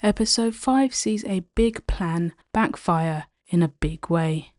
Episode 5 sees a big plan backfire in a big way.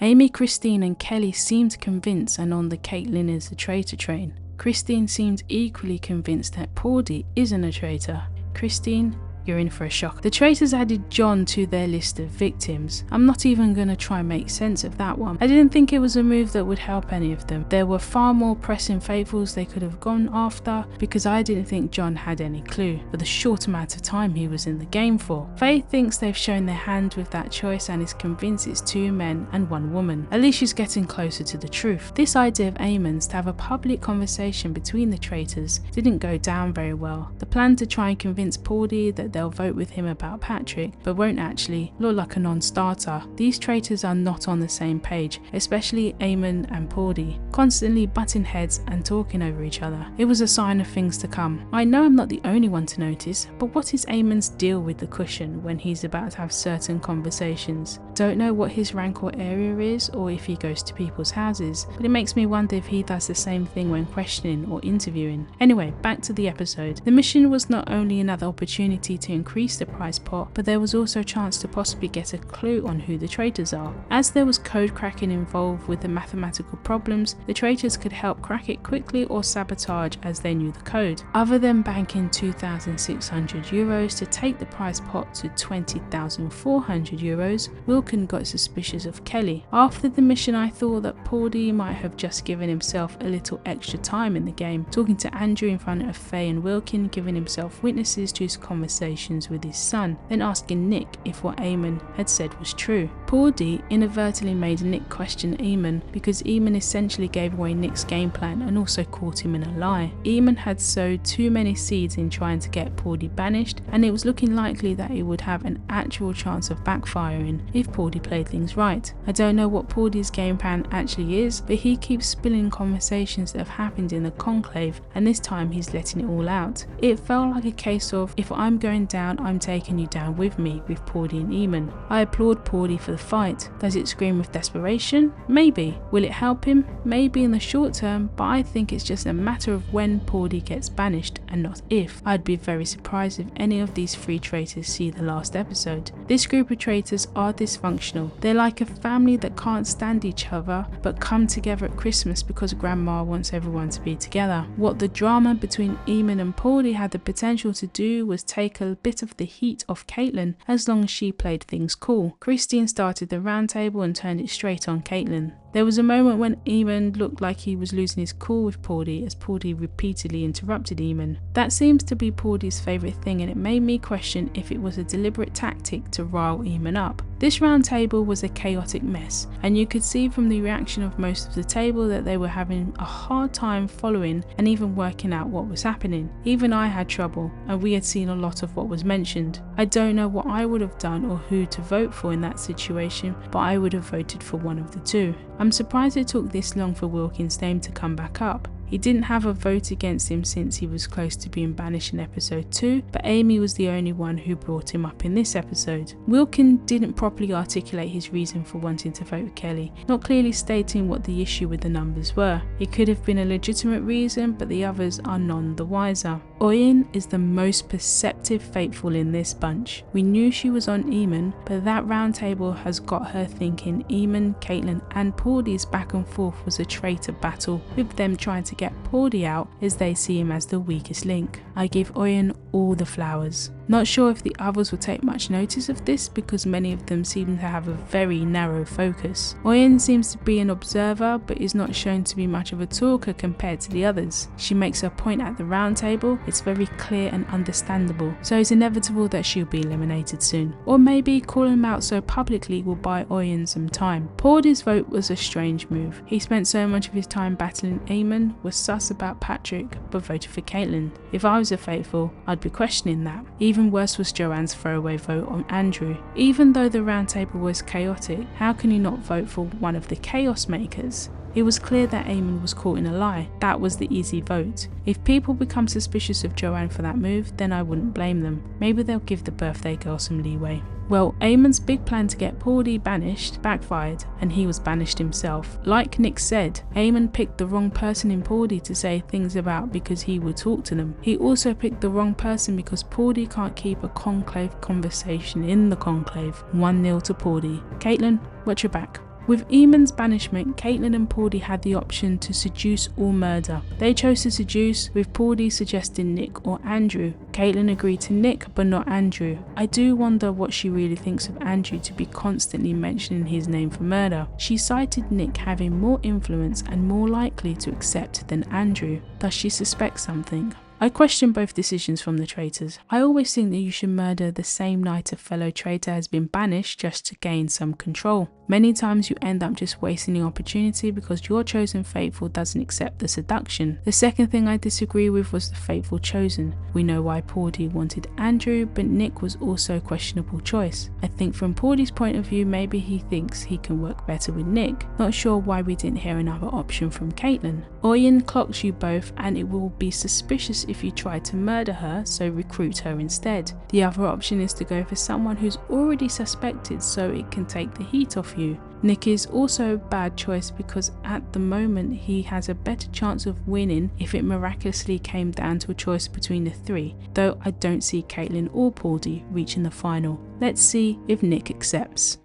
Amy, Christine and Kelly seemed convinced and on the Caitlin is a traitor train. Christine seemed equally convinced that Pordy isn't a traitor. Christine, you're in for a shock. The traitors added John to their list of victims. I'm not even going to try and make sense of that one. I didn't think it was a move that would help any of them. There were far more pressing faithfuls they could have gone after because I didn't think John had any clue for the short amount of time he was in the game for. Faith thinks they've shown their hand with that choice and is convinced it's 2 men and 1 woman. At least she's getting closer to the truth. This idea of Eamon's to have a public conversation between the traitors didn't go down very well. The plan to try and convince Pordy that they'll vote with him about Patrick but won't actually look like a non-starter. These traitors are not on the same page, especially Eamon and Pordy, constantly butting heads and talking over each other. It was a sign of things to come. I know I'm not the only one to notice, but what is Eamon's deal with the cushion when he's about to have certain conversations? Don't know what his rank or area is or if he goes to people's houses, but it makes me wonder if he does the same thing when questioning or interviewing. Anyway, back to the episode. The mission was not only another opportunity to increase the prize pot, but there was also a chance to possibly get a clue on who the traitors are. As there was code cracking involved with the mathematical problems, the traitors could help crack it quickly or sabotage as they knew the code. Other than banking €2,600 to take the prize pot to €20,400, Wilkin got suspicious of Kelly. After the mission I thought that Pordy might have just given himself a little extra time in the game, talking to Andrew in front of Faye and Wilkin, giving himself witnesses to his conversations with his son, then asking Nick if what Eamon had said was true. Pordy inadvertently made Nick question Eamon because Eamon essentially gave away Nick's game plan and also caught him in a lie. Eamon had sowed too many seeds in trying to get Pordy banished, and it was looking likely that it would have an actual chance of backfiring if Pordy played things right. I don't know what Pordy's game plan actually is, but he keeps spilling conversations that have happened in the conclave, and this time he's letting it all out. It felt like a case of, if I'm going down, I'm taking you down with me, with Pordy and Eamon. I applaud Pordy for the fight. Does it scream with desperation? Maybe. Will it help him? Maybe in the short term, but I think it's just a matter of when Pordy gets banished and not if. I'd be very surprised if any of these 3 traitors see the last episode. This group of traitors are dysfunctional. They're like a family that can't stand each other but come together at Christmas because Grandma wants everyone to be together. What the drama between Eamon and Pordy had the potential to do was take a bit of the heat off Caitlin as long as she played things cool. Christine started the round table and turned it straight on Caitlin. There was a moment when Eamon looked like he was losing his cool with Pordy as Pordy repeatedly interrupted Eamon. That seems to be Pordy's favourite thing, and it made me question if it was a deliberate tactic to rile Eamon up. This round table was a chaotic mess, and you could see from the reaction of most of the table that they were having a hard time following and even working out what was happening. Even I had trouble, and we had seen a lot of what was mentioned. I don't know what I would have done or who to vote for in that situation, but I would have voted for one of the 2. I'm surprised it took this long for Wilkin's name to come back up. He didn't have a vote against him since he was close to being banished in episode 2, but Amy was the only one who brought him up in this episode. Wilkin didn't properly articulate his reason for wanting to vote with Kelly, not clearly stating what the issue with the numbers were. It could have been a legitimate reason, but the others are none the wiser. Oyen is the most perceptive faithful in this bunch. We knew she was on Eamon, but that round table has got her thinking Eamon, Caitlin and Pordy's back and forth was a traitor battle, with them trying to get Pordy out as they see him as the weakest link. I give Oyen all the flowers. Not sure if the others will take much notice of this because many of them seem to have a very narrow focus. Oyen seems to be an observer but is not shown to be much of a talker compared to the others. She makes her point at the round table, it's very clear and understandable, so it's inevitable that she'll be eliminated soon. Or maybe calling him out so publicly will buy Oyen some time. Pordy's vote was a strange move. He spent so much of his time battling Eamon, was sus about Patrick but voted for Caitlin. If I was a faithful, I'd be questioning that. Even worse was Joanne's throwaway vote on Andrew. Even though the round table was chaotic, how can you not vote for one of the chaos makers? It was clear that Eamon was caught in a lie. That was the easy vote. If people become suspicious of Joanne for that move, then I wouldn't blame them. Maybe they'll give the birthday girl some leeway. Well, Eamon's big plan to get Paulie banished backfired, and he was banished himself. Like Nick said, Eamon picked the wrong person in Paulie to say things about because he would talk to them. He also picked the wrong person because Paulie can't keep a conclave conversation in the conclave. 1-0 to Paulie. Caitlin, watch your back. With Eamon's banishment, Caitlin and Paulie had the option to seduce or murder. They chose to seduce, with Paulie suggesting Nick or Andrew. Caitlin agreed to Nick but not Andrew. I do wonder what she really thinks of Andrew to be constantly mentioning his name for murder. She cited Nick having more influence and more likely to accept than Andrew. Does she suspect something? I question both decisions from the traitors. I always think that you should murder the same night a fellow traitor has been banished just to gain some control. Many times you end up just wasting the opportunity because your chosen faithful doesn't accept the seduction. The second thing I disagree with was the faithful chosen. We know why Paulie wanted Andrew, but Nick was also a questionable choice. I think from Paulie's point of view, maybe he thinks he can work better with Nick. Not sure why we didn't hear another option from Caitlin. Oyen clocks you both and it will be suspicious if you try to murder her, so recruit her instead. The other option is to go for someone who's already suspected so it can take the heat off you. Nick is also a bad choice because at the moment he has a better chance of winning if it miraculously came down to a choice between the three, though I don't see Caitlin or Paulie reaching the final. Let's see if Nick accepts.